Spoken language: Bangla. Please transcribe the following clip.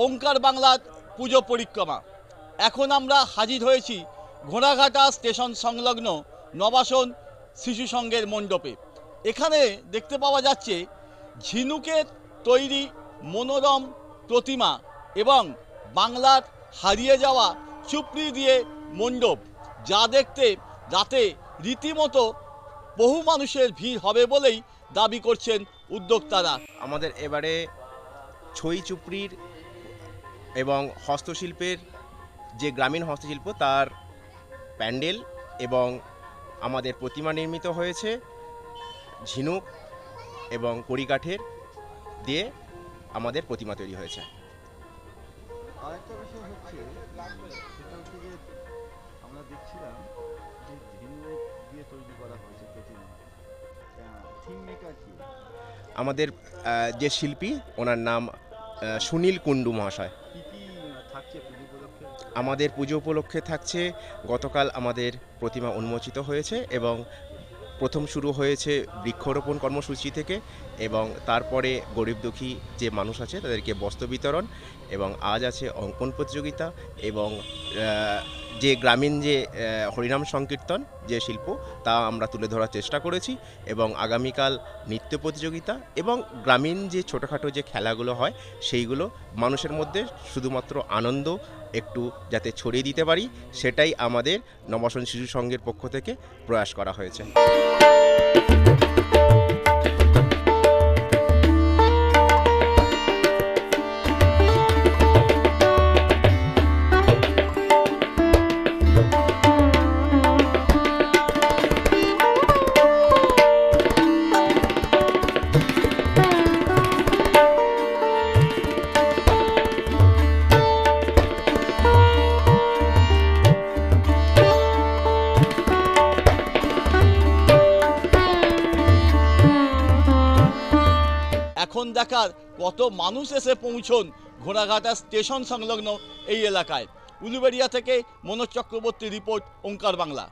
ওঙ্কার বাংলার পুজো পরিক্রমা। এখন আমরা হাজির হয়েছি ঘোড়াঘাটা স্টেশন সংলগ্ন নবাসন শিশু সংঘের মণ্ডপে। এখানে দেখতে পাওয়া যাচ্ছে ঝিনুকের তৈরি মনোরম প্রতিমা এবং বাংলার হারিয়ে যাওয়া চুপড়ি দিয়ে মণ্ডপ, যা দেখতে রাতে রীতিমতো বহু মানুষের ভিড় হবে বলেই দাবি করছেন উদ্যোক্তারা। আমাদের এবারে ছই চুপড়ির এবং হস্তশিল্পের যে গ্রামীণ হস্তশিল্প তার প্যান্ডেল এবং আমাদের প্রতিমা নির্মিত হয়েছে ঝিনুক এবং কড়িকাঠের দিয়ে আমাদের প্রতিমা তৈরি হয়েছে। আরেকটা বিষয় হচ্ছে সেটা হচ্ছে যে আমরা দেখছিলাম যে ঝিনুক দিয়ে তৈরি করা হয়েছে প্রতিমা, থিম মেকার কি? আমাদের যে শিল্পী ওনার নাম সুনীল কুণ্ডু মহাশয়। কি কি থাকছে পুজো উপলক্ষে? আমাদের পুজো উপলক্ষে থাকছে, গতকাল আমাদের প্রতিমা উন্মোচিত হয়েছে এবং প্রথম শুরু হয়েছে বৃক্ষরোপণ কর্মসূচি থেকে, এবং তারপরে গরিব দুঃখী যে মানুষ আছে তাদেরকে বস্ত্র বিতরণ, এবং আজ আছে অঙ্কন প্রতিযোগিতা এবং যে গ্রামীণ যে হরিনাম সংকীর্তন যে শিল্প তা আমরা তুলে ধরার চেষ্টা করেছি, এবং আগামীকাল নৃত্য প্রতিযোগিতা এবং গ্রামীণ যে ছোটোখাটো যে খেলাগুলো হয় সেইগুলো মানুষের মধ্যে শুধুমাত্র আনন্দ একটু যাতে ছড়িয়ে দিতে পারি, সেটাই আমাদের নবাসন শিশু সংঘের পক্ষ থেকে প্রয়াস করা হয়েছে। এখন দেখার কত মানুষ এসে পৌঁছন ঘোড়াঘাটা স্টেশন সংলগ্ন এই এলাকায়। উলুবেড়িয়া থেকে মনোজ চক্রবর্তী রিপোর্ট, ওঙ্কার বাংলা।